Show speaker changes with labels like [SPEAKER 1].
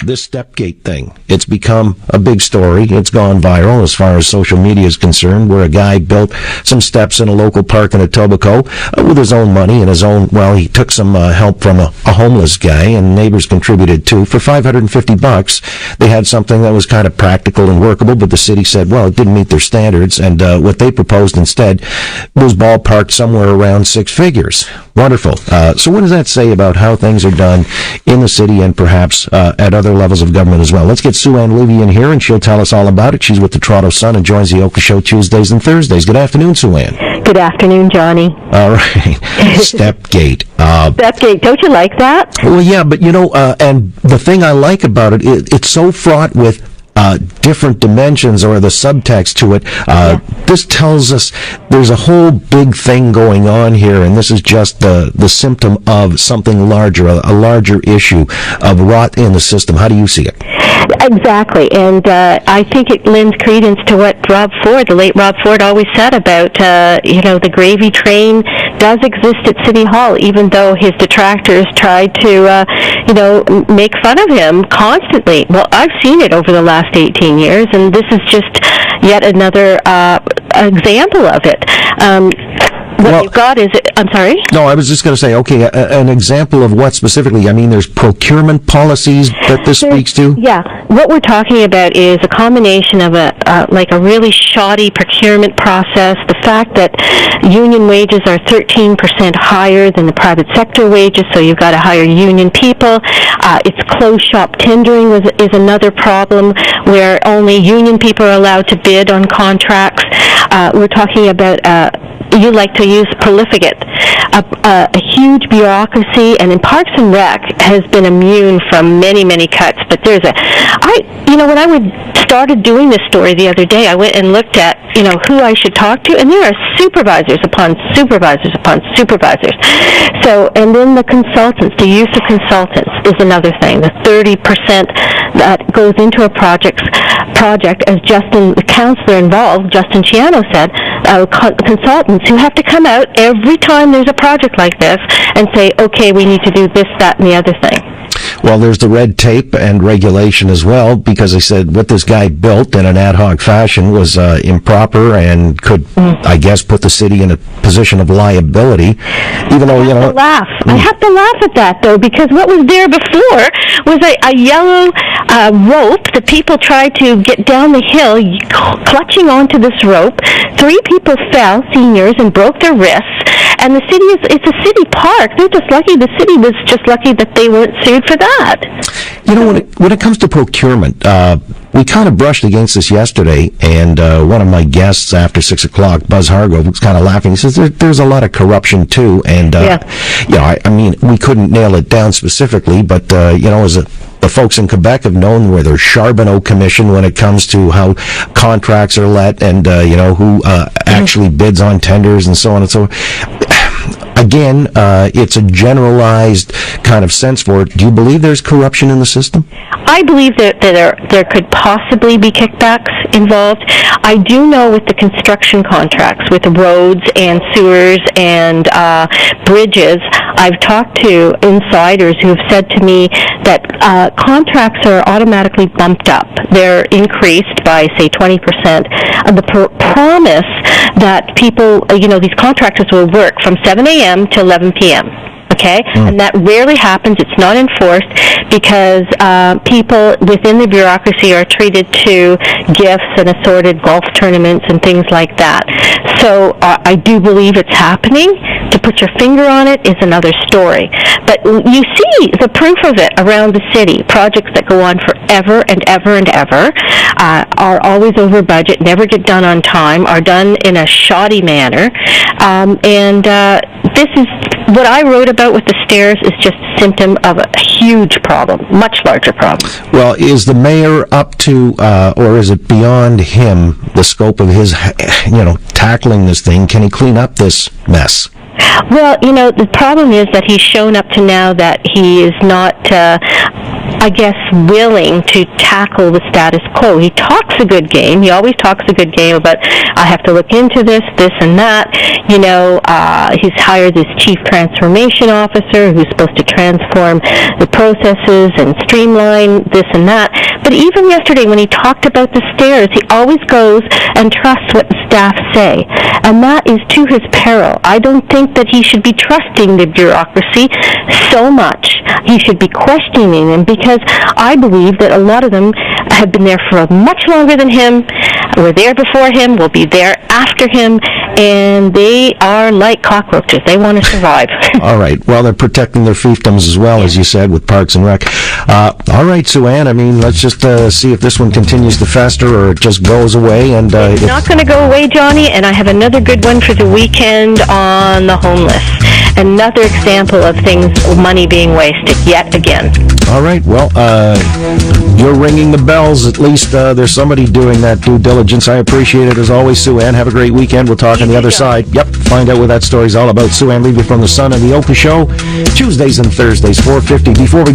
[SPEAKER 1] this StepGate thing. It's become a big story. It's gone viral as far as social media is concerned, where a guy built some steps in a local park in Etobicoke with his own money and his own, well, he took some help from a homeless guy, and neighbors contributed too. For $550, they had something that was kind of practical and workable, but the city said, well, it didn't meet their standards, and what they proposed instead was ballparked somewhere around six figures. Wonderful. So what does that say about how things are done in the city and perhaps at other levels of government as well? Let's get Sue-Ann Levy in here, and she'll tell us all about it. She's with the Toronto Sun and joins the Oka Show Tuesdays and Thursdays. Good afternoon, Sue-Ann.
[SPEAKER 2] Good afternoon, Johnny.
[SPEAKER 1] All right. StepGate.
[SPEAKER 2] StepGate. Don't you like that?
[SPEAKER 1] Well, yeah, but, and the thing I like about it, it's so fraught with different dimensions or the subtext to it. This tells us there's a whole big thing going on here, and this is just the symptom of something larger, a larger issue of rot in the system. How do you see it?
[SPEAKER 2] Exactly, and I think it lends credence to what the late Rob Ford, always said about, the gravy train does exist at City Hall, even though his detractors tried to, make fun of him constantly. Well, I've seen it over the last 18 years, and this is just yet another example of it. What you've got is, I'm sorry?
[SPEAKER 1] No, I was just going to say, okay, an example of what specifically? I mean, there's procurement policies that this speaks to?
[SPEAKER 2] Yeah. What we're talking about is a combination of a really shoddy procurement process, the fact that union wages are 13% higher than the private sector wages, so you've got to hire union people. It's closed shop tendering is another problem, where only union people are allowed to bid on contracts. We're talking about you like to use profligate, a huge bureaucracy, and in Parks and Rec has been immune from many, many cuts. But when I started doing this story the other day, I went and looked at, who I should talk to, and there are supervisors upon supervisors upon supervisors. So, and then the consultants, the use of consultants is another thing. The 30% that goes into a project, as Justin, the counselor involved, Justin Ciano said, consultants who have to come out every time there's a project like this and say, okay, we need to do this, that, and the other thing.
[SPEAKER 1] Well, there's the red tape and regulation as well, because they said what this guy built in an ad hoc fashion was improper and could, I guess, put the city in a position of liability. Even though,
[SPEAKER 2] I have to laugh at that, though, because what was there before was a yellow rope that people tried to get down the hill, clutching onto this rope. 3 people fell, seniors, and broke their wrists. And the city it's a city park. They're just lucky. The city was just lucky that they weren't sued for that.
[SPEAKER 1] When it comes to procurement, we kind of brushed against this yesterday, and one of my guests after 6 o'clock, Buzz Hargrove, was kind of laughing. He says there's a lot of corruption too, and I mean, we couldn't nail it down specifically, but as the folks in Quebec have known, where there's Charbonneau Commission when it comes to how contracts are let, and who actually bids on tenders and so on and so on. Again, it's a generalized kind of sense for it. Do you believe there's corruption in the system?
[SPEAKER 2] I believe that there could possibly be kickbacks involved. I do know with the construction contracts, with roads and sewers and bridges, I've talked to insiders who have said to me that contracts are automatically bumped up. They're increased by, say, 20%. The promise that people, these contractors will work from 7 a.m. to 11 p.m. Okay? And that rarely happens. It's not enforced because people within the bureaucracy are treated to gifts and assorted golf tournaments and things like that. So I do believe it's happening. To put your finger on it is another story. But you see the proof of it around the city. Projects that go on forever and ever and ever are always over budget, never get done on time, are done in a shoddy manner. This is what I wrote about with the stairs is just a symptom of a huge problem, much larger problem.
[SPEAKER 1] Well, is the mayor up to, or is it beyond him, the scope of his, tackling this thing? Can he clean up this mess?
[SPEAKER 2] Well, the problem is that he's shown up to now that he is not I guess, willing to tackle the status quo. He talks a good game. He always talks a good game about, I have to look into this and that. You know, he's hired this chief transformation officer who's supposed to transform the processes and streamline this and that. But even yesterday when he talked about the stairs, he always goes and trusts what the staff say. And that is to his peril. I don't think that he should be trusting the bureaucracy so much. He should be questioning them, because I believe that a lot of them have been there for much longer than him, were there before him, will be there after him, and they are like cockroaches. They want to survive.
[SPEAKER 1] All right. Well, they're protecting their fiefdoms as well, as you said, with Parks and Rec. All right, Sue-Ann, I mean, let's just see if this one continues to fester or it just goes away. And
[SPEAKER 2] it's not going to go away, Johnny, and I have another good one for the weekend on the homeless. Another example of money being wasted, yet again.
[SPEAKER 1] All right. Well, you're ringing the bells. At least there's somebody doing that due diligence. I appreciate it as always, Sue-Ann. Have a great weekend. We'll talk on the other side. Yep. Find out what that story's all about. Sue-Ann Levy from the Sun and the Oprah Show, Tuesdays and Thursdays, 4:50. Before we